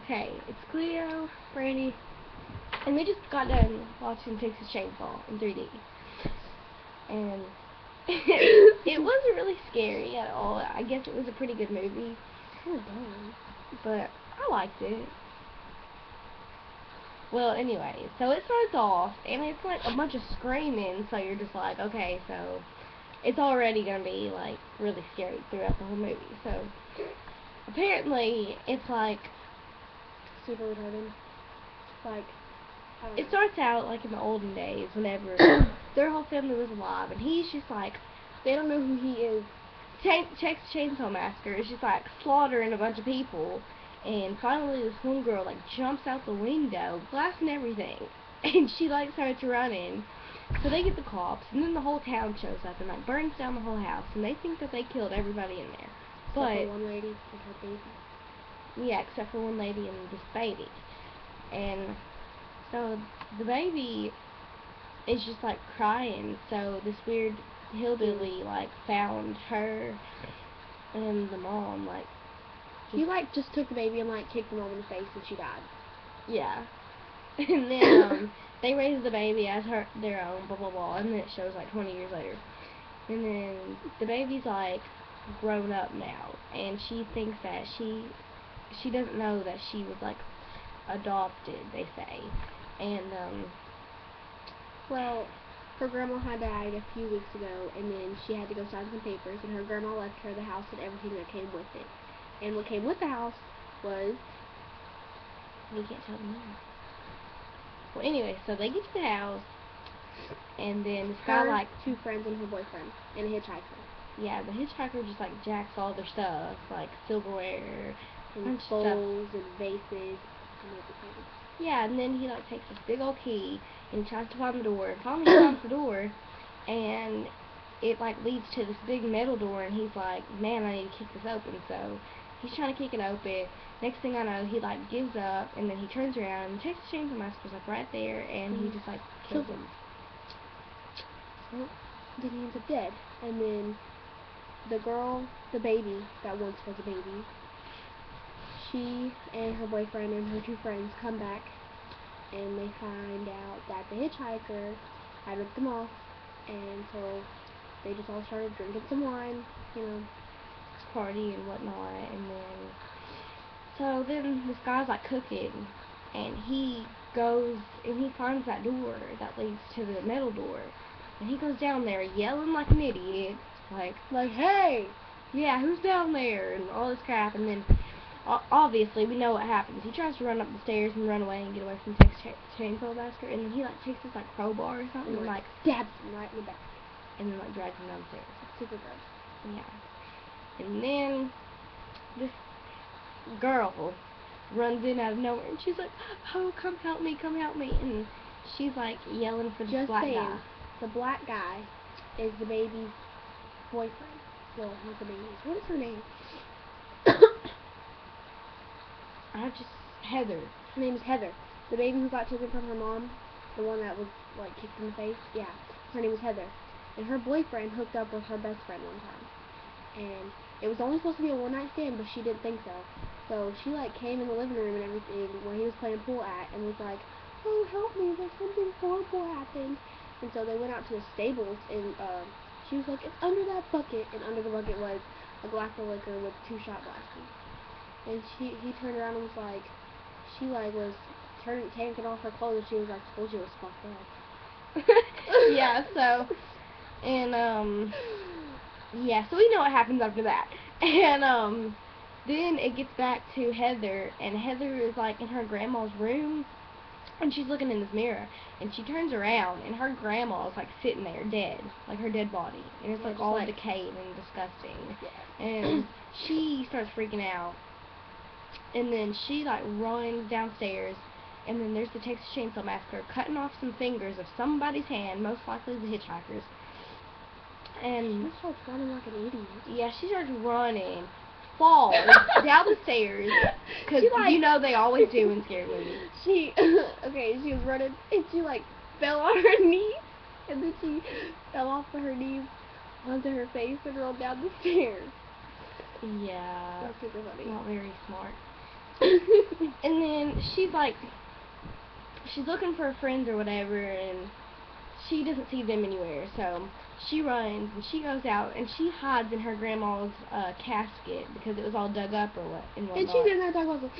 okay, it's Cleo, Brandy, and we just got done watching Texas Chainsaw in 3D. And it wasn't really scary at all. I guess it was a pretty good movie. Oh, darn. But I liked it. Well, anyway, so it starts off, and it's like a bunch of screaming, so you're just like, okay, so it's already gonna be like really scary throughout the whole movie. So apparently, it's like Super retarded. Like, it starts out like in the olden days, whenever their whole family was alive, and he's just like, they don't know who he is. Texas Chainsaw Massacre is just like slaughtering a bunch of people. And finally, this one girl, like, jumps out the window, glass and everything, and she, like, starts running. So they get the cops, and then the whole town shows up and, like, burns down the whole house, and they think that they killed everybody in there. Except for one lady and her baby. Yeah, except for one lady and this baby. And so the baby is just, like, crying, so this weird hillbilly, like, found her and the mom, like, he, like, just took the baby and, like, kicked the mom in the face and she died. Yeah. And then, they raised the baby as their own, blah, blah, blah, and then it shows, like, 20 years later. And then, the baby's, like, grown up now, and she thinks that she doesn't know that she was, like, adopted, they say. And, well, her grandma had died a few weeks ago, and then she had to go sign some papers, and her grandma left her the house and everything that came with it. And what came with the house was... You can't tell them that. Well, anyway, so they get to the house, and then this guy, like... two friends and her boyfriend, and a hitchhiker. Yeah, the hitchhiker just, like, jacks all their stuff, like silverware, and bowls, and vases, and everything. Yeah, and then he, like, takes this big old key, and he tries to find the door, and finally he finds the door, and it, like, leads to this big metal door, and he's like, man, I need to kick this open, so he's trying to kick it open. Next thing I know, he, like, gives up, and then he turns around, and Texas Chainsaw Massacre's, like, right there, and he just, like, kills him. Well, then he ends up dead, and then the girl, the baby, that once was a baby, she and her boyfriend and her two friends come back, and they find out that the hitchhiker had ripped them off, and so they just all started drinking some wine, you know, party and whatnot, and then this guy's, like, cooking, and he goes and he finds that door that leads to the metal door, and he goes down there yelling like an idiot, like hey, yeah, who's down there, and all this crap, and then obviously we know what happens. He tries to run up the stairs and run away and get away from Texas Chainsaw Massacre, and then he, like, takes this, like, crowbar or something and, like, stabs him right in the back, and then, like, drags him downstairs. Super gross. Yeah. And then this girl runs in out of nowhere, and she's like, oh, come help me, and she's, like, yelling for the black guy. The black guy is the baby's boyfriend. Well, not the baby's. What is her name? Heather. Her name is Heather. The baby who got taken from her mom, the one that was, like, kicked in the face, yeah, her name was Heather. And her boyfriend hooked up with her best friend one time. And it was only supposed to be a one-night stand, but she didn't think so. So she, like, came in the living room and everything where he was playing pool at and was like, oh, help me, there's something horrible happened. And so they went out to the stables, and she was like, it's under that bucket. And under the bucket was a glass of liquor with 2 shot glasses. And he turned around and was like, she, like, was taking off her clothes, and she was like, told you it was fucked up. Yeah, so, and, yeah, so we know what happens after that. And, then it gets back to Heather, and Heather is, like, in her grandma's room, and she's looking in this mirror, and she turns around, and her grandma's, like, sitting there, dead, like, her dead body, and it's, like, all like, decayed and disgusting, yeah. And she starts freaking out, and then she, like, runs downstairs, and then there's the Texas Chainsaw Massacre cutting off some fingers of somebody's hand, most likely the hitchhiker's. And she starts running like an idiot. Yeah, she starts running, falls down the stairs, because like, you know they always do in scary movies. She was running, and she, like, fell on her knees, and then she fell off of her knees onto her face and rolled down the stairs. Yeah. That's super funny. Not very smart. And then she's like, she's looking for her friends or whatever, and she doesn't see them anywhere, so she runs and she goes out and she hides in her grandma's casket because it was all dug up or what and whatnot. And she's in there talking about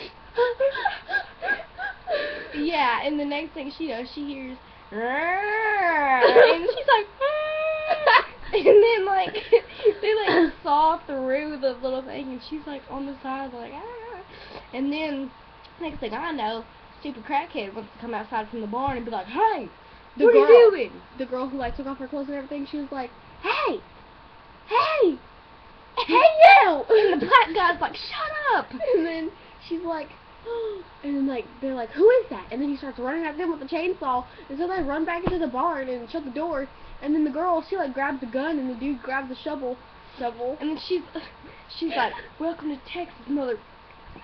yeah, and the next thing she knows, she hears and she's like and then like they like saw through the little thing and she's like on the side like and then next thing I know, stupid crackhead wants to come outside from the barn and be like, hey, what are you doing? The girl who like took off her clothes and everything, she was like, hey, hey you! And the black guy's like, shut up! And then she's like, and then like they're like, who is that? And then he starts running at them with the chainsaw, and so they run back into the barn and shut the door. And then the girl, she like grabs the gun, and the dude grabs the shovel. And then she's like, welcome to Texas, mother.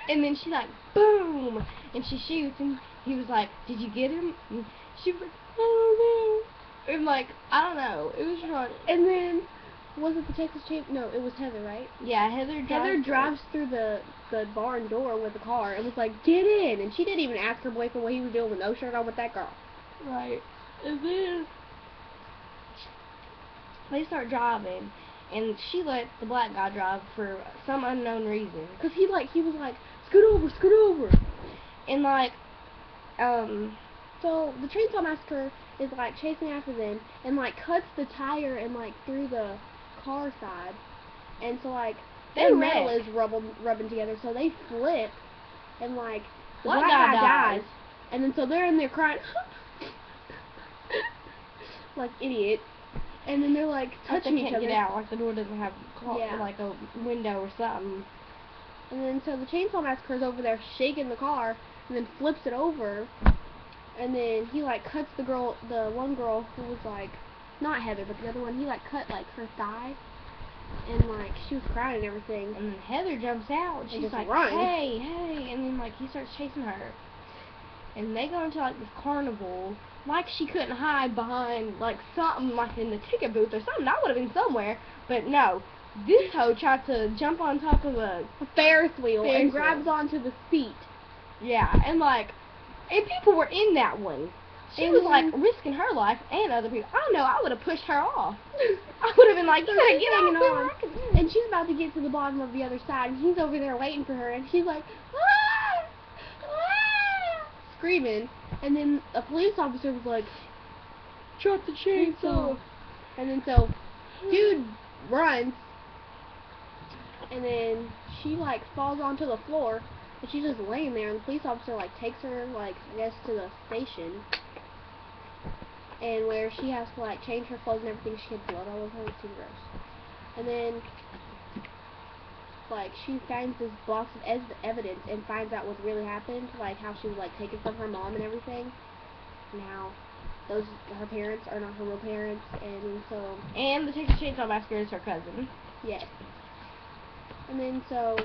And then she like, boom, and she shoots, and he was like, did you get him? And she was like, I don't know. And like, I don't know, it was wrong. And then, was it the Texas chain? No, it was Heather, right? Yeah, Heather drives through the barn door with the car and was like, get in. And she didn't even ask her boyfriend what he was doing with no shirt on with that girl. Right. And then they start driving, and she let the black guy drive for some unknown reason. Cause he was like, scoot over. And like, so the Chainsaw Massacre is like chasing after them and like cuts the tire and like through the car side, and so like their metal is rubbing together, so they flip, and like the black guy dies, and then so they're in there crying like idiots, and then they're like touching each other. Get out, like the door doesn't have like a window or something. And then so the Chainsaw Massacre is over there shaking the car, and then flips it over, and then he like cuts the one girl who was like, not Heather, but the other one, he like cut like her thigh, and like she was crying and everything. And then Heather jumps out, and she's like, hey, and then like he starts chasing her. And they go into like this carnival, like she couldn't hide behind like something like in the ticket booth or something. I would have been somewhere, but no. This hoe tried to jump on top of a Ferris wheel and grabs onto the seat. Yeah, and like, and people were in that one. She was like risking her life and other people. I don't know, I would have pushed her off. I would have been like, you gotta get hanging on. And she's about to get to the bottom of the other side, and he's over there waiting for her, and she's like, ah! Ah! Screaming. And then a police officer was like, drop the chainsaw. And then so, dude runs, and then she like falls onto the floor, and she's just laying there, and the police officer like takes her like I guess to the station, and where she has to like change her clothes and everything. She had blood all over her. It's super gross. And then like she finds this box of evidence and finds out what really happened, like how she was like taken from her mom and everything, and how her parents are not her real parents, and so the Texas Chainsaw Massacre is her cousin. Yes. And then so,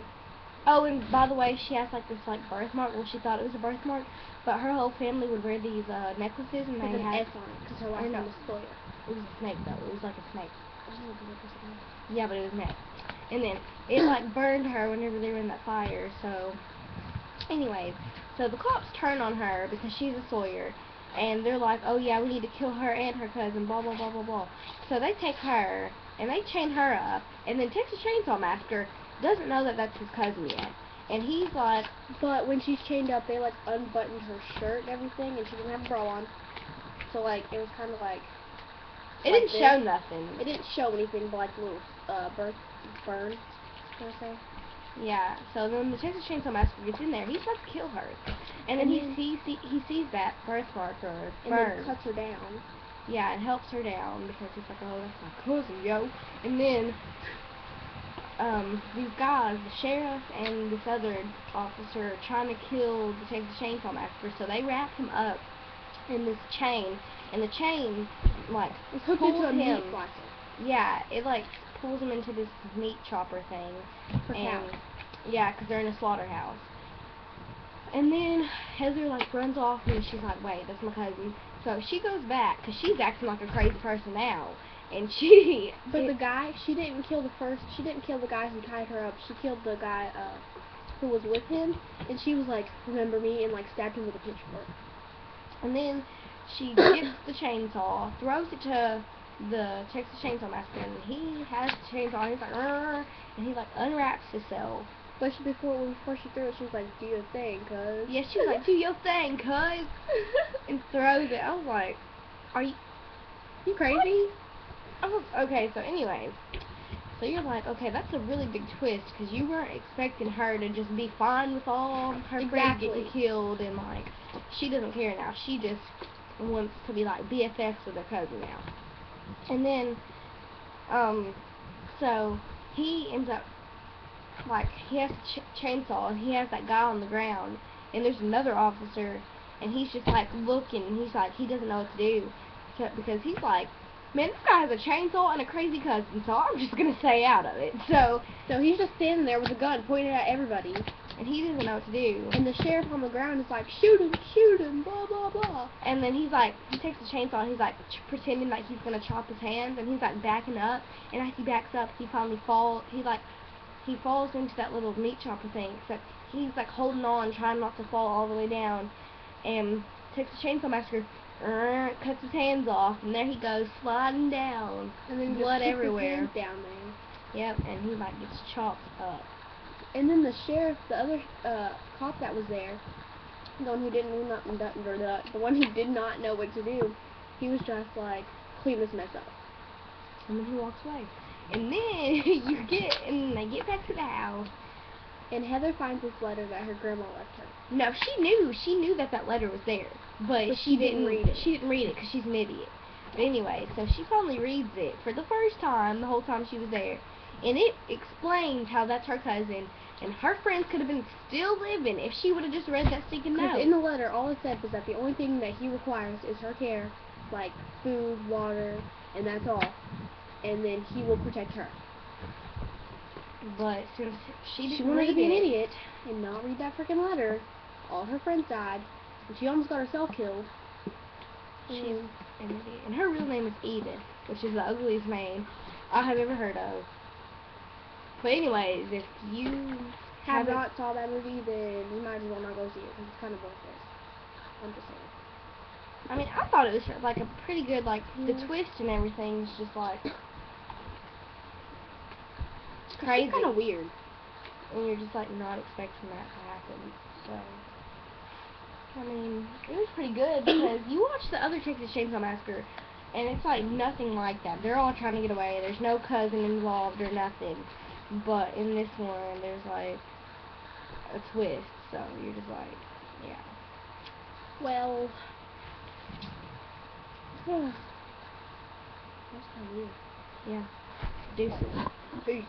oh, and by the way, she has like this like birthmark. Well, she thought it was a birthmark, but her whole family would wear these necklaces, and they had S on it because her last name was Sawyer. It was a snake though. It was like a snake. Yeah, but it was neck. And then it like burned her whenever they were in that fire. So, anyways, so the cops turn on her because she's a Sawyer, and they're like, oh yeah, we need to kill her and her cousin, blah blah blah blah blah. So they take her and they chain her up, and then Texas Chainsaw Massacre doesn't know that that's his cousin yet. And he's like, but when she's chained up, they like unbuttoned her shirt and everything, and she didn't have a bra on. So like it was kind of like it didn't show nothing. It didn't show anything but like little burn. Can I say? Yeah. So then the Texas Chainsaw Massacre gets in there. He's about to kill her, and then he sees that birthmark or burn. And then cuts her down. Yeah, and helps her down because he's like, oh, that's my cousin, yo. And then these guys, the sheriff and this other officer, are trying to kill the Texas Chainsaw Massacre, so they wrap him up in this chain, and the chain like it's hooked into a meat slicer. Yeah, it like pulls him into this meat chopper thing. For cows. Yeah, because they're in a slaughterhouse. And then Heather like runs off, and she's like, wait, that's my cousin. So she goes back because she's acting like a crazy person now. And But the guy, she didn't kill the guy who tied her up. She killed the guy, who was with him, and she was like, "Remember me?" and like stabbed him with a pitchfork. And then she gets the chainsaw, throws it to the Texas Chainsaw Massacre, and he has the chainsaw, and he's like, "Rrr," and he like unwraps himself. But before she threw it, she was like, "Do your thing, cuz." Yeah, she was like, "Do your thing, cuz," and throws it. I was like, "Are you crazy?" Okay, so anyways, so you're like, okay, that's a really big twist, because you weren't expecting her to just be fine with all her friends getting killed, and like, she doesn't care now. She just wants to be like BFFs with her cousin now. And then, so he ends up, like, he has a chainsaw, and he has that guy on the ground, and there's another officer, and he's just like looking, and he's like, he doesn't know what to do, because he's like, man, this guy has a chainsaw and a crazy cousin, so I'm just gonna stay out of it. So he's just standing there with a gun pointed at everybody, and he doesn't know what to do. And the sheriff on the ground is like, shoot him, blah blah blah. And then he's like, he takes the chainsaw, and he's like pretending like he's gonna chop his hands, and he's like backing up, and as he backs up, he finally falls. He falls into that little meat chopper thing, except he's like holding on, trying not to fall all the way down, and Texas Chainsaw Massacre cuts his hands off, and there he goes sliding down, and then blood everywhere. His hands down there. Yep, and he like gets chopped up. And then the sheriff, the other cop that was there, the one who the one who did not know what to do, he was just like, clean this mess up. And then he walks away. And then they get back to the house. And Heather finds this letter that her grandma left her. No, she knew that letter was there, but she didn't read it. She didn't read it because she's an idiot. But anyway, so she finally reads it for the first time the whole time she was there, and it explains how that's her cousin, and her friends could have been still living if she would have just read that stinking note. Because in the letter, all it said was that the only thing that he requires is her care, like food, water, and that's all. And then he will protect her. But since she wanted to be an idiot and not read that freaking letter, all her friends died, and she almost got herself killed. She's an idiot. And her real name is Edith, which is the ugliest name I have ever heard of. But anyways, if you have not saw that movie, then you might as well not go see it, because it's kind of worthless. I'm just saying. I mean, I thought it was like a pretty good, like, the twist and everything is just like crazy. It's kind of weird. And you're just like not expecting that to happen. So, I mean, it was pretty good because you watch the other Texas Chainsaw Massacre, and it's like nothing like that. They're all trying to get away. There's no cousin involved or nothing. But in this one, there's like a twist. So you're just like, yeah. Well, that's kind of weird. Yeah. Deuces. Peace.